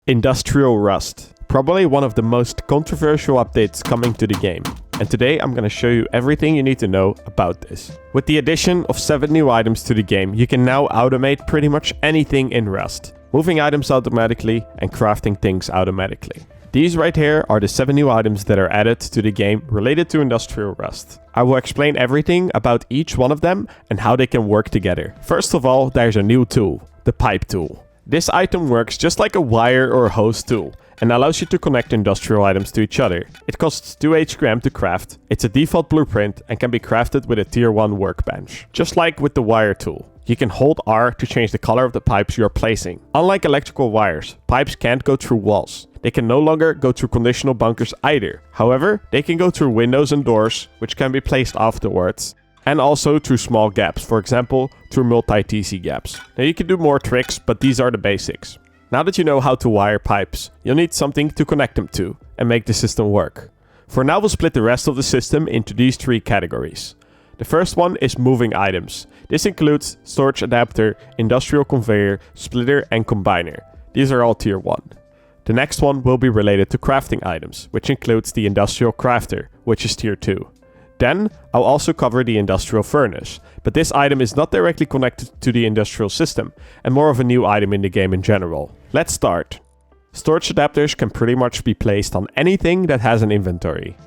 Industrial Rust, probably one of the most controversial updates coming to the game. And today I'm going to show you everything you need to know about this. With the addition of 7 new items to the game, you can now automate pretty much anything in Rust. Moving items automatically and crafting things automatically. These right here are the 7 new items that are added to the game related to Industrial Rust. I will explain everything about each one of them and how they can work together. First of all, there's a new tool, the pipe tool. This item works just like a wire or a hose tool and allows you to connect industrial items to each other. It costs 2 HGram to craft, it's a default blueprint and can be crafted with a tier 1 workbench. Just like with the wire tool. You can hold R to change the color of the pipes you are placing. Unlike electrical wires, pipes can't go through walls. They can no longer go through conditional bunkers either. However, they can go through windows and doors, which can be placed afterwards. And also through small gaps, for example, through multi-TC gaps. Now you can do more tricks, but these are the basics. Now that you know how to wire pipes, you'll need something to connect them to and make the system work. For now, we'll split the rest of the system into these 3 categories. The first one is moving items. This includes storage adapter, industrial conveyor, splitter and combiner. These are all tier 1. The next one will be related to crafting items, which includes the industrial crafter, which is tier 2. Then, I'll also cover the industrial furnace, but this item is not directly connected to the industrial system, and more of a new item in the game in general. Let's start. Storage adapters can pretty much be placed on anything that has an inventory.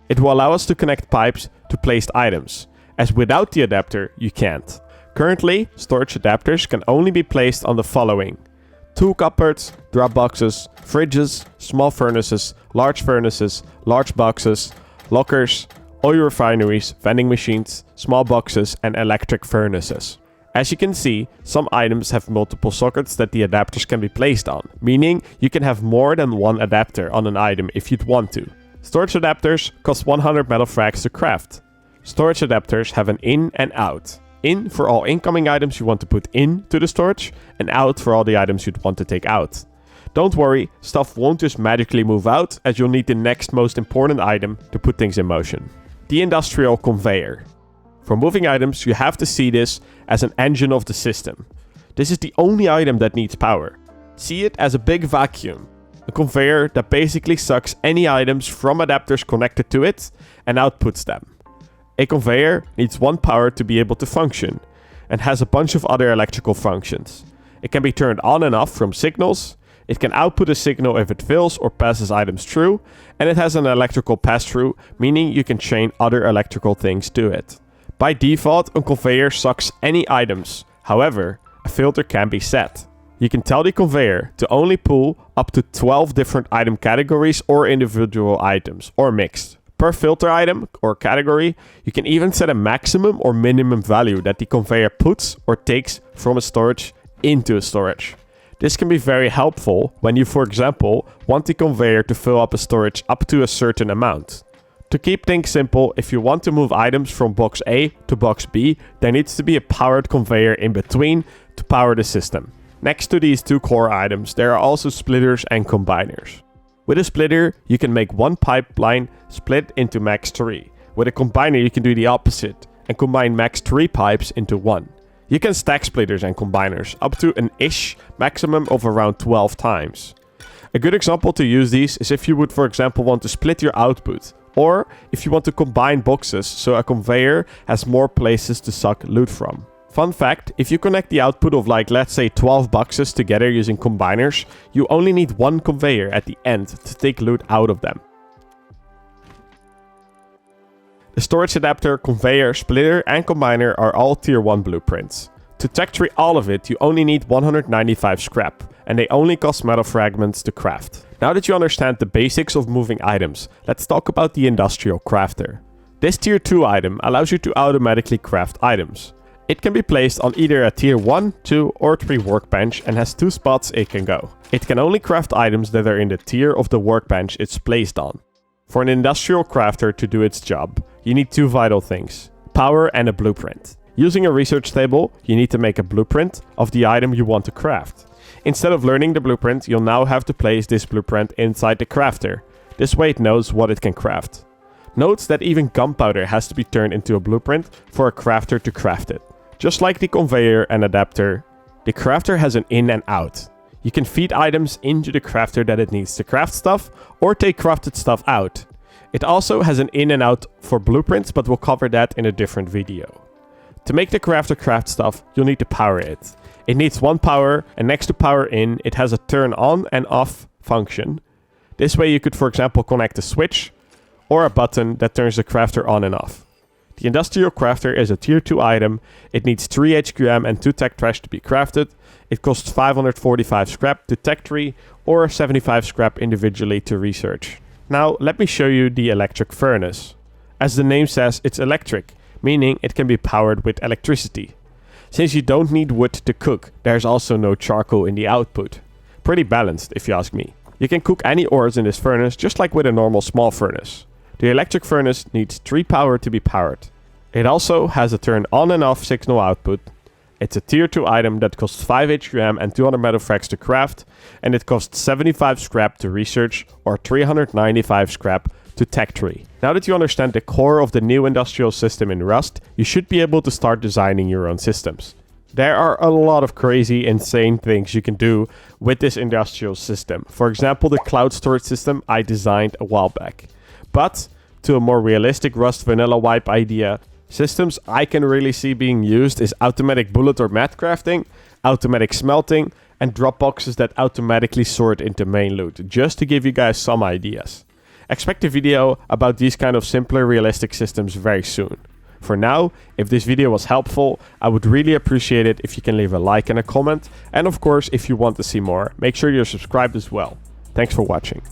It will allow us to connect pipes to placed items, as without the adapter, you can't. Currently, storage adapters can only be placed on the following: tool cupboards, drop boxes, fridges, small furnaces, large boxes, lockers, oil refineries, vending machines, small boxes and electric furnaces. As you can see, some items have multiple sockets that the adapters can be placed on, meaning you can have more than one adapter on an item if you'd want to. Storage adapters cost 100 metal frags to craft. Storage adapters have an in and out. In for all incoming items you want to put into the storage, and out for all the items you'd want to take out. Don't worry, stuff won't just magically move out, as you'll need the next most important item to put things in motion. The industrial conveyor. For moving items, you have to see this as an engine of the system. This is the only item that needs power. See it as a big vacuum. A conveyor that basically sucks any items from adapters connected to it and outputs them. A conveyor needs one power to be able to function and has a bunch of other electrical functions. It can be turned on and off from signals. It can output a signal if it fills or passes items through, and it has an electrical pass-through, meaning you can chain other electrical things to it. By default, a conveyor sucks any items. However, a filter can be set. You can tell the conveyor to only pull up to 12 different item categories or individual items, or mixed. Per filter item or category, you can even set a maximum or minimum value that the conveyor puts or takes from a storage into a storage. This can be very helpful when you, for example, want the conveyor to fill up a storage up to a certain amount. To keep things simple, if you want to move items from box A to box B, there needs to be a powered conveyor in between to power the system. Next to these 2 core items, there are also splitters and combiners. With a splitter, you can make one pipeline split into max 3. With a combiner, you can do the opposite and combine max 3 pipes into one. You can stack splitters and combiners up to an maximum of around 12 times. A good example to use these is if you would, for example, want to split your output, or if you want to combine boxes so a conveyor has more places to suck loot from. Fun fact, if you connect the output of let's say 12 boxes together using combiners, you only need one conveyor at the end to take loot out of them. The storage adapter, conveyor, splitter and combiner are all tier 1 blueprints. To tech tree all of it, you only need 195 scrap, and they only cost metal fragments to craft. Now that you understand the basics of moving items, let's talk about the industrial crafter. This tier 2 item allows you to automatically craft items. It can be placed on either a tier 1, 2 or 3 workbench and has 2 spots it can go. It can only craft items that are in the tier of the workbench it's placed on. For an industrial crafter to do its job, you need 2 vital things: power and a blueprint. Using a research table, you need to make a blueprint of the item you want to craft. Instead of learning the blueprint, you'll now have to place this blueprint inside the crafter. This way it knows what it can craft. Note that even gunpowder has to be turned into a blueprint for a crafter to craft it. Just like the conveyor and adapter, the crafter has an in and out. You can feed items into the crafter that it needs to craft stuff, or take crafted stuff out. It also has an in and out for blueprints, but we'll cover that in a different video. To make the crafter craft stuff, you'll need to power it. It needs one power, and next to power in, it has a turn on and off function. This way you could, for example, connect a switch or a button that turns the crafter on and off. The industrial crafter is a tier 2 item. It needs 3 HQM and 2 tech trash to be crafted. It costs 545 scrap to tech tree or 75 scrap individually to research. Now let me show you the electric furnace. As the name says, it's electric, meaning it can be powered with electricity. Since you don't need wood to cook, there's also no charcoal in the output. Pretty balanced if you ask me. You can cook any ores in this furnace just like with a normal small furnace. The electric furnace needs 3 power to be powered. It also has a turn on and off signal output. It's a tier 2 item that costs 5 HQM and 200 metal frags to craft, and it costs 75 scrap to research or 395 scrap to tech tree. Now that you understand the core of the new industrial system in Rust, you should be able to start designing your own systems. There are a lot of crazy, insane things you can do with this industrial system. For example, the cloud storage system I designed a while back. But to a more realistic Rust vanilla wipe idea, systems I can really see being used is automatic bullet or mat crafting, automatic smelting, and drop boxes that automatically sort into main loot, just to give you guys some ideas. Expect a video about these kind of simpler realistic systems very soon. For now, if this video was helpful, I would really appreciate it if you can leave a like and a comment, and of course if you want to see more, make sure you're subscribed as well. Thanks for watching.